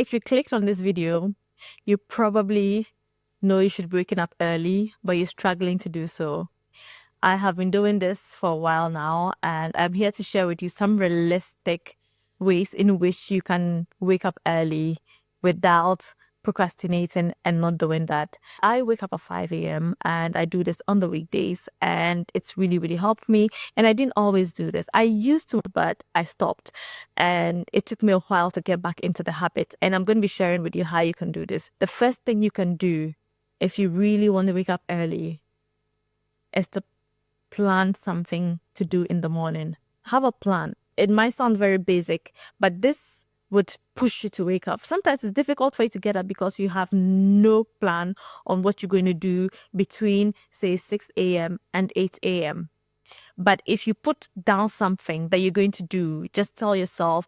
If you clicked on this video, you probably know you should be waking up early, but you're struggling to do so. I have been doing this for a while now, and I'm here to share with you some realistic ways in which you can wake up early without procrastinating and not doing that. I wake up at 5 a.m. and I do this on the weekdays, and it's really, really helped me. And I didn't always do this. I used to, but I stopped. And it took me a while to get back into the habit. And I'm going to be sharing with you how you can do this. The first thing you can do if you really want to wake up early is to plan something to do in the morning. Have a plan. It might sound very basic, but this would push you to wake up. Sometimes it's difficult for you to get up because you have no plan on what you're going to do between, say, 6 a.m. and 8 a.m. But if you put down something that you're going to do, just tell yourself,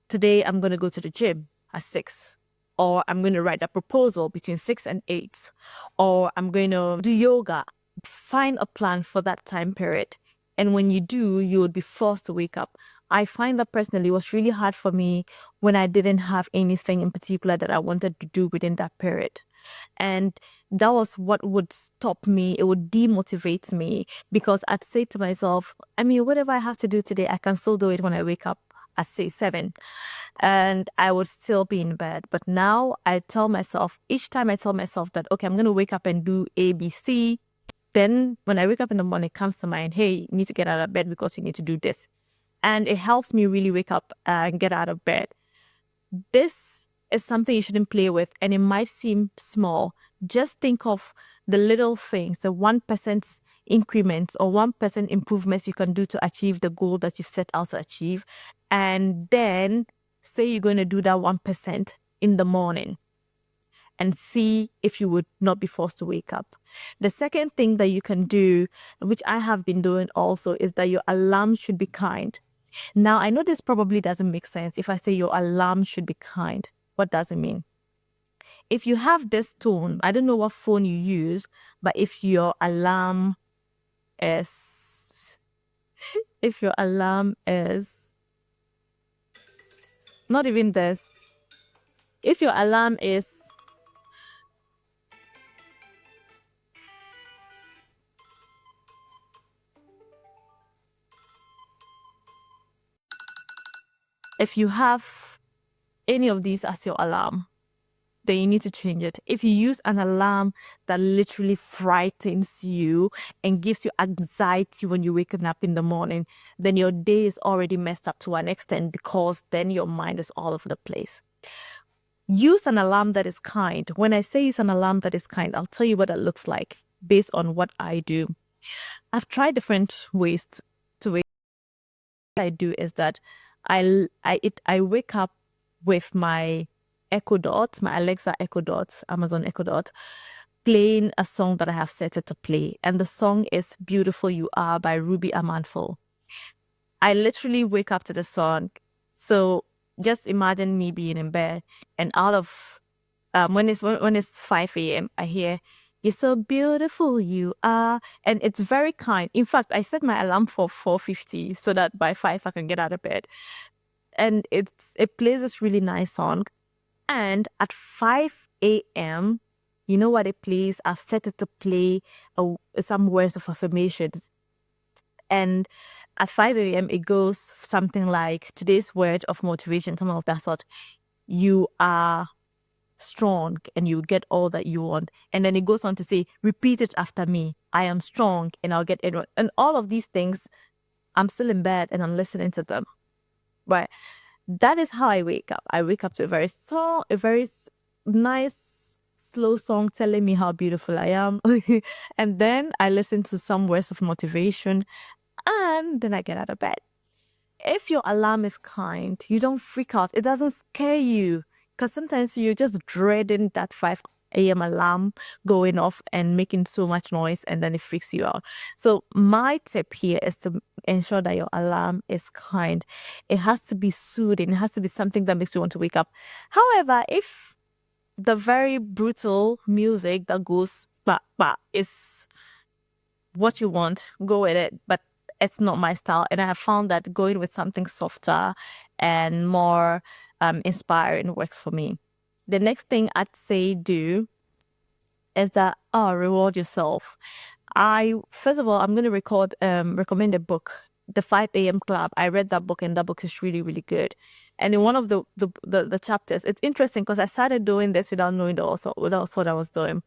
today I'm going to go to the gym at 6. Or I'm going to write a proposal between 6 and 8. Or I'm going to do yoga. Find a plan for that time period. And when you do, you would be forced to wake up. I find that personally it was really hard for me when I didn't have anything in particular that I wanted to do within that period. And that was what would stop me. It would demotivate me because I'd say to myself, I mean, whatever I have to do today, I can still do it when I wake up at, say, 7. And I would still be in bed. But now I tell myself, each time I tell myself that, okay, I'm going to wake up and do A, B, C. Then when I wake up in the morning, it comes to mind, hey, you need to get out of bed because you need to do this. And it helps me really wake up and get out of bed. This is something you shouldn't play with, and it might seem small. Just think of the little things, the 1% increments or 1% improvements you can do to achieve the goal that you've set out to achieve. And then say you're going to do that 1% in the morning and see if you would not be forced to wake up. The second thing that you can do, which I have been doing also, is that your alarm should be kind. Now, I know this probably doesn't make sense if I say your alarm should be kind. What does it mean? If you have this tone, I don't know what phone you use, but if your alarm is not even this, if your alarm is if you have any of these as your alarm, then you need to change it. If you use an alarm that literally frightens you and gives you anxiety when you're waking up in the morning, then your day is already messed up to an extent because then your mind is all over the place. Use an alarm that is kind. When I say use an alarm that is kind, I'll tell you what that looks like based on what I do. I've tried different ways to wake. What I do is that I wake up with my Echo Dot, my Alexa Echo Dot, Amazon Echo Dot, playing a song that I have set it to play. And the song is Beautiful You Are by Ruby Amanfo. I literally wake up to the song. So just imagine me being in bed and out of when it's 5 a.m. I hear you're so beautiful you are, and it's very kind. In fact, I set my alarm for 4:50 so that by 5 I can get out of bed. And it plays this really nice song. And at 5 a.m., you know what it plays? I've set it to play some words of affirmations. And at 5 a.m., it goes something like today's word of motivation, something of that sort. You are strong and you get all that you want. And then it goes on to say, repeat it after me. I am strong and I'll get it. And all of these things, I'm still in bed and I'm listening to them. But that is how I wake up. I wake up to a very nice, slow song telling me how beautiful I am. And then I listen to some words of motivation and then I get out of bed. If your alarm is kind, you don't freak out. It doesn't scare you because sometimes you're just dreading that 5 a.m. alarm going off and making so much noise and then it freaks you out. So my tip here is to ensure that your alarm is kind. It has to be soothing. It has to be something that makes you want to wake up. However, if the very brutal music that goes bah, bah, is what you want, go with it. But it's not my style. And I have found that going with something softer and more inspiring, works for me. The next thing I'd say do is that reward yourself. First of all, I'm going to recommend a book, The 5 a.m. Club. I read that book, and that book is really, really good. And in one of the chapters, it's interesting because I started doing this without knowing without what I was doing.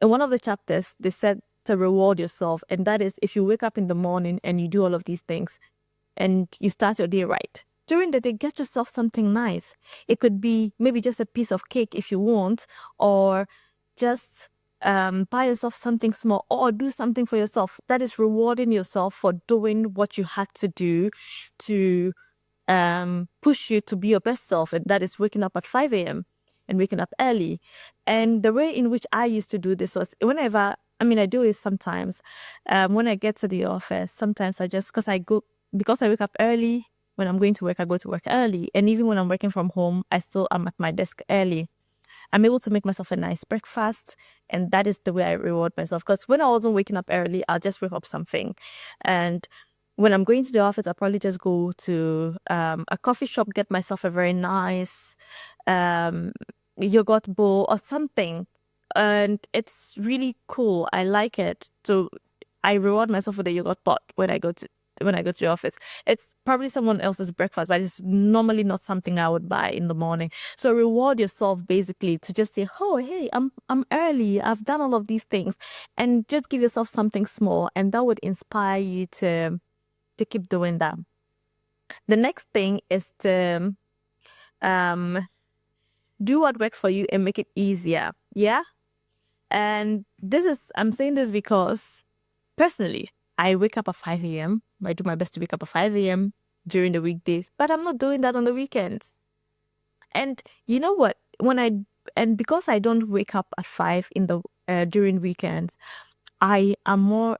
In one of the chapters, they said to reward yourself, and that is if you wake up in the morning and you do all of these things, and you start your day right. During the day, get yourself something nice. It could be maybe just a piece of cake if you want, or just buy yourself something small, or do something for yourself. That is rewarding yourself for doing what you had to do to push you to be your best self, and that is waking up at 5 a.m. and waking up early. And the way in which I used to do this was whenever, I do it sometimes, when I get to the office, sometimes because I wake up early, when I'm going to work, I go to work early. And even when I'm working from home, I still am at my desk early. I'm able to make myself a nice breakfast, and that is the way I reward myself. Because when I wasn't waking up early, I'll just whip up something. And when I'm going to the office, I'll probably just go to a coffee shop, get myself a very nice yogurt bowl or something. And it's really cool. I like it. So I reward myself with a yogurt pot when I go to the office. It's probably someone else's breakfast, but it's normally not something I would buy in the morning. So reward yourself basically to just say, oh, hey, I'm early. I've done all of these things, and just give yourself something small, and that would inspire you to keep doing that. The next thing is to do what works for you and make it easier. Yeah. And I'm saying this because personally, I wake up at 5 a.m. I do my best to wake up at 5 a.m. during the weekdays, but I'm not doing that on the weekends. And you know what? Because I don't wake up at 5 during weekends, I am more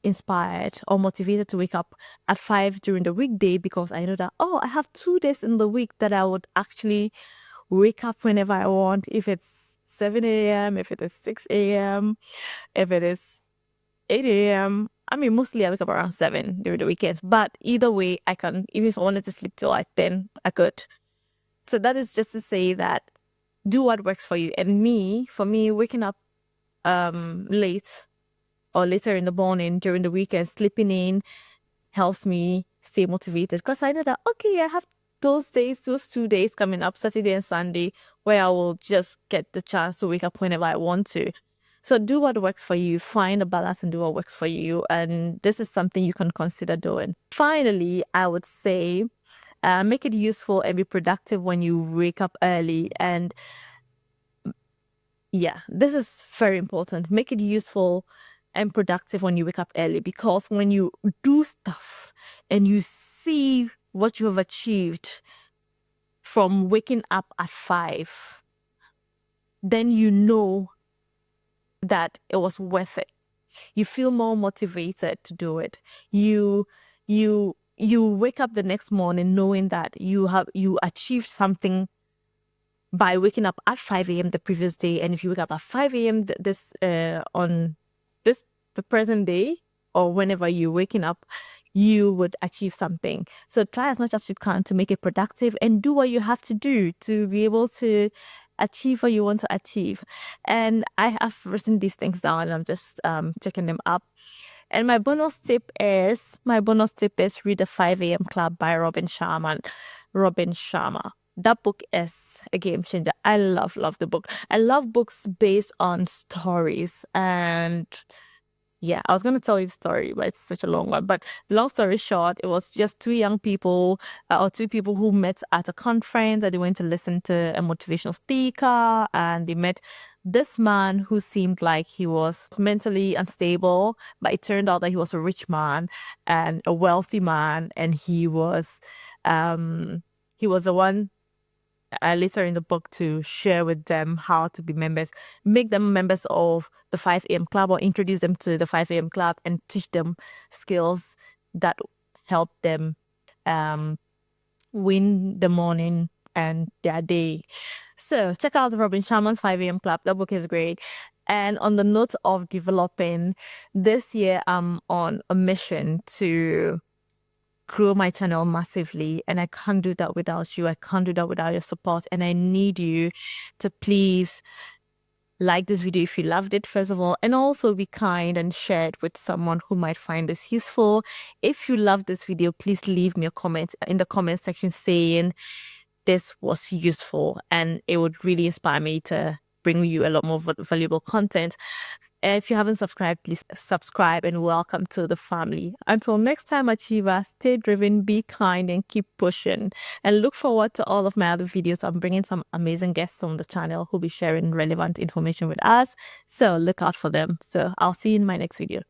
inspired or motivated to wake up at 5 during the weekday, because I know that, I have 2 days in the week that I would actually wake up whenever I want. If it's 7 a.m., if it is 6 a.m., if it is 8 a.m. Mostly I wake up around 7 during the weekends, but either way, I can, even if I wanted to sleep till like 10, I could. So that is just to say that do what works for you. And for me, waking up late or later in the morning during the weekend, sleeping in helps me stay motivated, because I know that, okay, I have those 2 days coming up, Saturday and Sunday, where I will just get the chance to wake up whenever I want to. So do what works for you, find a balance and do what works for you. And this is something you can consider doing. Finally, I would say, make it useful and be productive when you wake up early. And yeah, this is very important. Make it useful and productive when you wake up early, because when you do stuff and you see what you have achieved from waking up at 5, then you know that it was worth it. You feel more motivated to do it. You wake up the next morning knowing that you achieved something by waking up at 5 a.m. the previous day. And if you wake up at 5 a.m. The present day, or whenever you're waking up, you would achieve something. So try as much as you can to make it productive, and do what you have to do to be able to achieve what you want to achieve. And I have written these things down, and I'm just checking them up. And my bonus tip is read The 5 a.m. Club by Robin Sharma. That book is a game changer. I love the book. I love books based on stories. And yeah, I was going to tell you the story, but it's such a long one. But long story short, it was just two people who met at a conference, and they went to listen to a motivational speaker, and they met this man who seemed like he was mentally unstable, but it turned out that he was a rich man and a wealthy man, and he was the one later in the book to share with them how to be members, make them members of the 5 a.m. Club, or introduce them to the 5 a.m. Club and teach them skills that help them win the morning and their day. So check out Robin Sharma's 5 a.m. Club. That book is great. And on the note of developing, this year I'm on a mission to grow my channel massively, and I can't do that without you. I can't do that without your support, and I need you to please like this video if you loved it, first of all, and also be kind and share it with someone who might find this useful. If you love this video, please leave me a comment in the comment section saying this was useful, and it would really inspire me to bring you a lot more valuable content. If you haven't subscribed, please subscribe, and welcome to the family. Until next time, Achiever, stay driven, be kind, and keep pushing. And look forward to all of my other videos. I'm bringing some amazing guests on the channel who'll be sharing relevant information with us. So look out for them. So I'll see you in my next video.